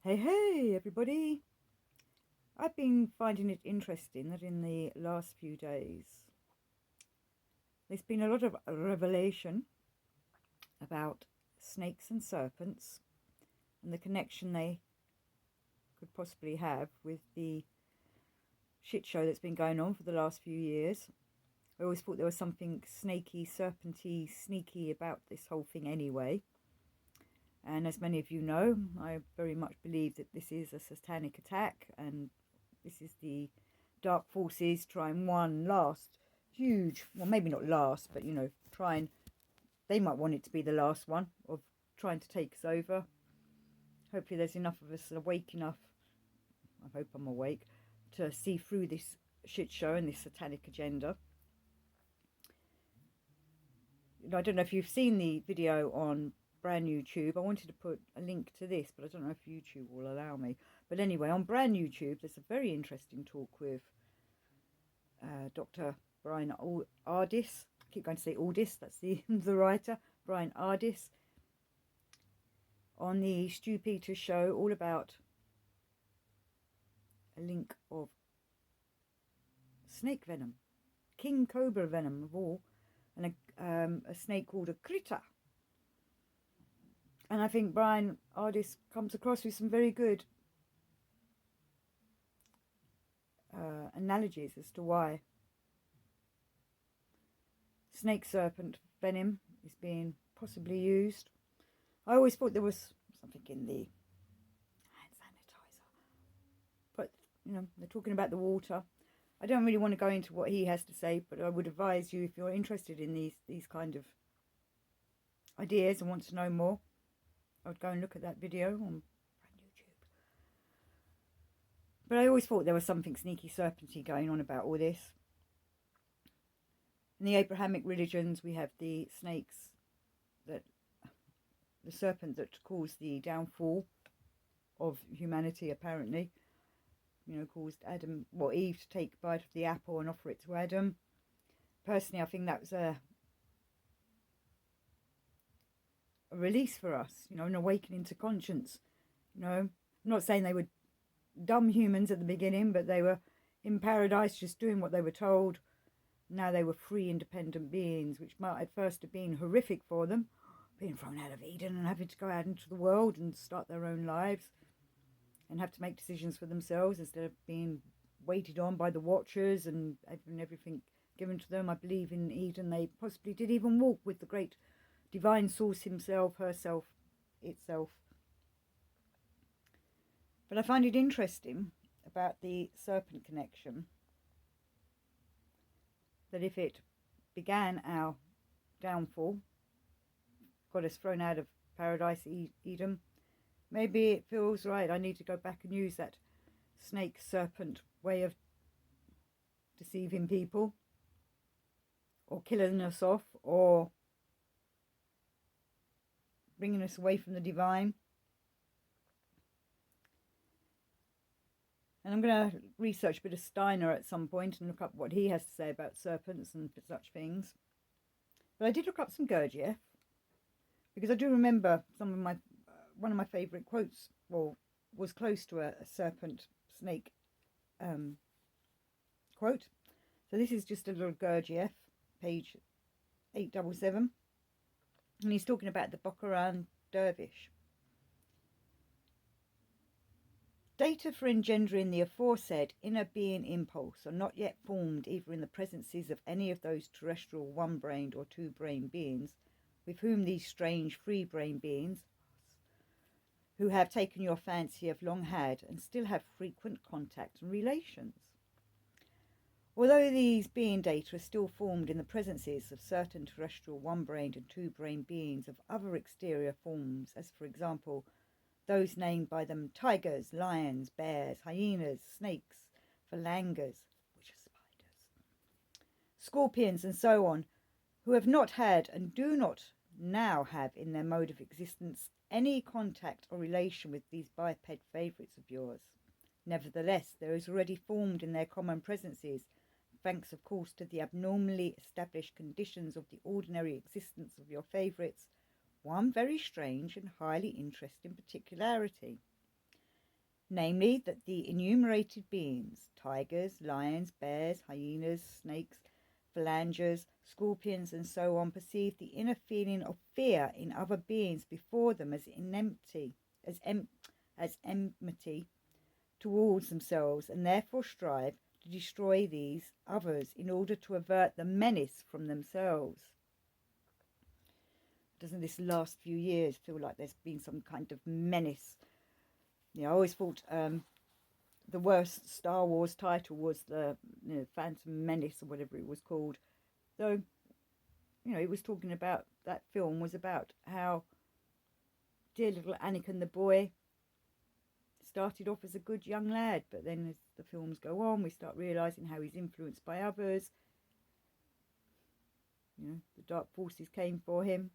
Hey everybody! I've been finding it interesting that in the last few days there's been a lot of revelation about snakes and serpents and the connection they could possibly have with the shit show that's been going on for the last few years. I always thought there was something snaky, serpenty, sneaky about this whole thing anyway. And as many of you know, I very much believe that this is a satanic attack, and this is the dark forces trying one last huge, well, maybe not last, but trying, they might want it to be the last one of trying to take us over. Hopefully there's enough of us awake enough, I hope I'm awake, to see through this shit show and this satanic agenda. I don't know if you've seen the video on brand YouTube. I wanted to put a link to this, but I don't know if YouTube will allow me. But anyway, on brand YouTube, there's a very interesting talk with Dr. Brian Ardis. I keep going to say Aldis, that's the writer, Brian Ardis, on the Stu Peters show, all about a link of snake venom, king cobra venom of all, and a snake called a krita. And I think Brian Ardis comes across with some very good analogies as to why snake serpent venom is being possibly used. I always thought there was something in the hand sanitizer, but they're talking about the water. I don't really want to go into what he has to say, but I would advise you, if you're interested in these kind of ideas and want to know more, I would go and look at that video on YouTube. But I always thought there was something sneaky serpenty going on about all this. In the Abrahamic religions, we have the snakes, the serpent that caused the downfall of humanity, apparently. Caused Eve to take a bite of the apple and offer it to Adam. Personally, I think that was a release for us, an awakening to conscience. I'm not saying they were dumb humans at the beginning, but they were in paradise just doing what they were told. Now they were free, independent beings, which might at first have been horrific for them, being thrown out of Eden and having to go out into the world and start their own lives and have to make decisions for themselves instead of being waited on by the watchers and having everything given to them. I believe in Eden they possibly did even walk with the great divine source himself, herself, itself. But I find it interesting about the serpent connection, that if it began our downfall, got us thrown out of paradise, Eden, maybe it feels right, I need to go back and use that snake serpent way of deceiving people, or killing us off, or bringing us away from the divine. And I'm going to research a bit of Steiner at some point and look up what he has to say about serpents and such things. But I did look up some Gurdjieff, because I do remember one of my favourite quotes, was close to a serpent snake quote. So this is just a little Gurdjieff, page 877, and he's talking about the Bokharan dervish. Data for engendering the aforesaid inner being impulse are not yet formed either in the presences of any of those terrestrial one-brained or two-brained beings with whom these strange free-brain beings who have taken your fancy have long had and still have frequent contact and relations. Although these being data are still formed in the presences of certain terrestrial one-brained and two-brained beings of other exterior forms, as for example those named by them tigers, lions, bears, hyenas, snakes, phalangers, which are spiders, scorpions, and so on, who have not had and do not now have in their mode of existence any contact or relation with these biped favourites of yours. Nevertheless, there is already formed in their common presences, thanks of course to the abnormally established conditions of the ordinary existence of your favourites, one very strange and highly interesting particularity. namely that the enumerated beings, tigers, lions, bears, hyenas, snakes, phalangers, scorpions, and so on, perceive the inner feeling of fear in other beings before them as enmity towards themselves, and therefore strive to destroy these others in order to avert the menace from themselves. Doesn't this last few years feel like there's been some kind of menace? I always thought the worst Star Wars title was the Phantom Menace, or whatever it was called. Though, it was talking about, that film was about how dear little Anakin the boy started off as a good young lad, but then as the films go on, we start realising how he's influenced by others. The dark forces came for him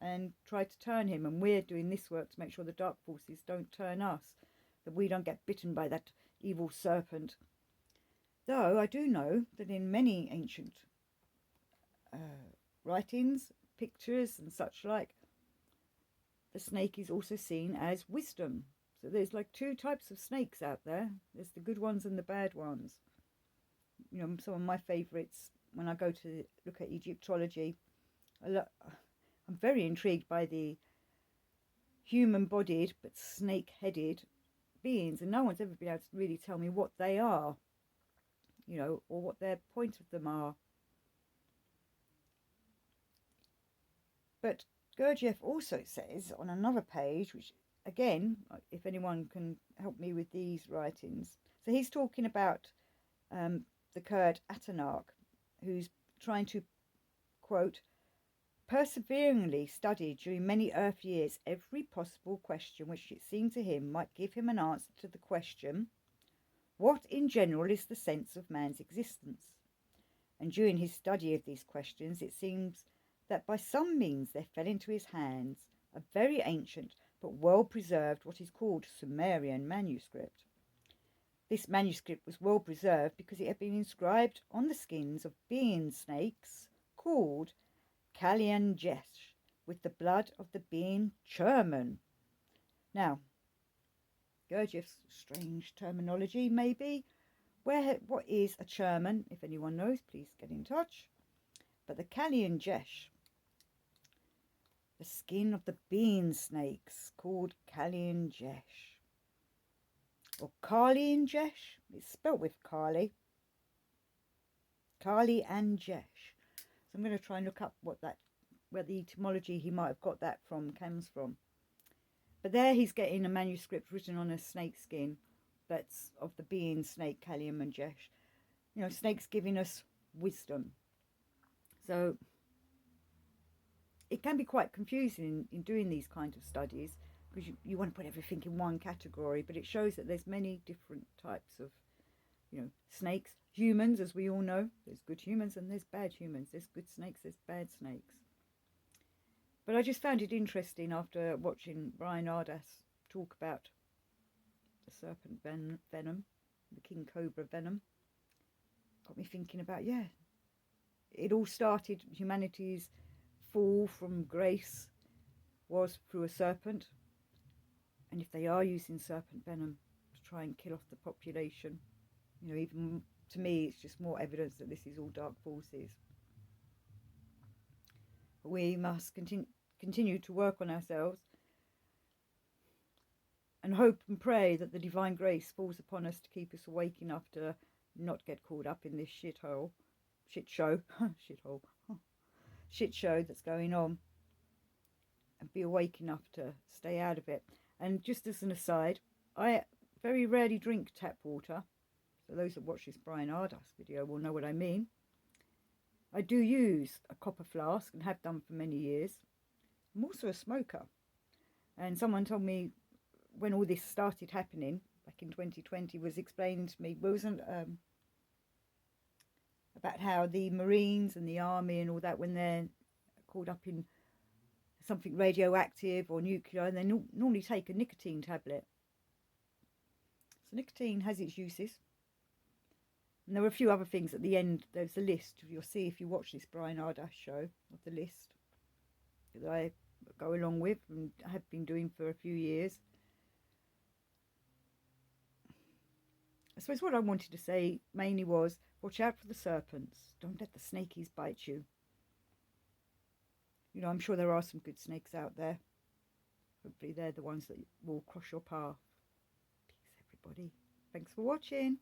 and tried to turn him, and we're doing this work to make sure the dark forces don't turn us, that we don't get bitten by that evil serpent. Though I do know that in many ancient writings, pictures and such like, the snake is also seen as wisdom. So there's like two types of snakes out there. There's the good ones and the bad ones. Some of my favourites, when I go to look at Egyptology, I'm very intrigued by the human-bodied but snake-headed beings, and no one's ever been able to really tell me what they are, or what their point of them are. But Gurdjieff also says on another page, which again, if anyone can help me with these writings, so he's talking about the Kurd Atanarch, who's trying to, quote, perseveringly study during many earth years every possible question which it seemed to him might give him an answer to the question, what in general is the sense of man's existence? And during his study of these questions, it seems that by some means there fell into his hands a very ancient but well preserved what is called Sumerian manuscript. This manuscript was well preserved because it had been inscribed on the skins of being snakes called Kalian Jesh, with the blood of the being Cherman. Now, Gurdjieff's strange terminology, maybe. What is a Cherman? If anyone knows, please get in touch. But the Kalian Jesh, the skin of the being snakes, called Kalian Jesh, or Kalian Jesh. It's spelt with Kali. Kali and Jesh. So I'm going to try and look up where the etymology he might have got that from comes from. But there he's getting a manuscript written on a snake skin that's of the being snake, Kalium and Jesh. Snakes giving us wisdom. So it can be quite confusing in doing these kind of studies, because you want to put everything in one category, but it shows that there's many different types of snakes. Humans, as we all know, there's good humans and there's bad humans. There's good snakes, there's bad snakes. But I just found it interesting after watching Brian Ardas talk about the serpent venom, the king cobra venom. Got me thinking about, it all started, humanity's fall from grace was through a serpent. And if they are using serpent venom to try and kill off the population, even to me, it's just more evidence that this is all dark forces. But we must continue to work on ourselves and hope and pray that the divine grace falls upon us to keep us awake enough to not get caught up in this shit show that's going on, and be awake enough to stay out of it. And just as an aside, I very rarely drink tap water. So those that watch this Brian Ardas video will know what I mean. I do use a copper flask and have done for many years. I'm also a smoker. And someone told me when all this started happening back in 2020, was explaining to me, wasn't about how the Marines and the Army and all that, when they're caught up in something radioactive or nuclear, and they normally take a nicotine tablet. So nicotine has its uses. And there were a few other things at the end. There's a list, you'll see if you watch this Brian Ardas show, of the list that I go along with and have been doing for a few years. I suppose what I wanted to say mainly was watch out for the serpents. Don't let the snakies bite you. You know, I'm sure there are some good snakes out there. Hopefully they're the ones that will cross your path. Peace, everybody. Thanks for watching.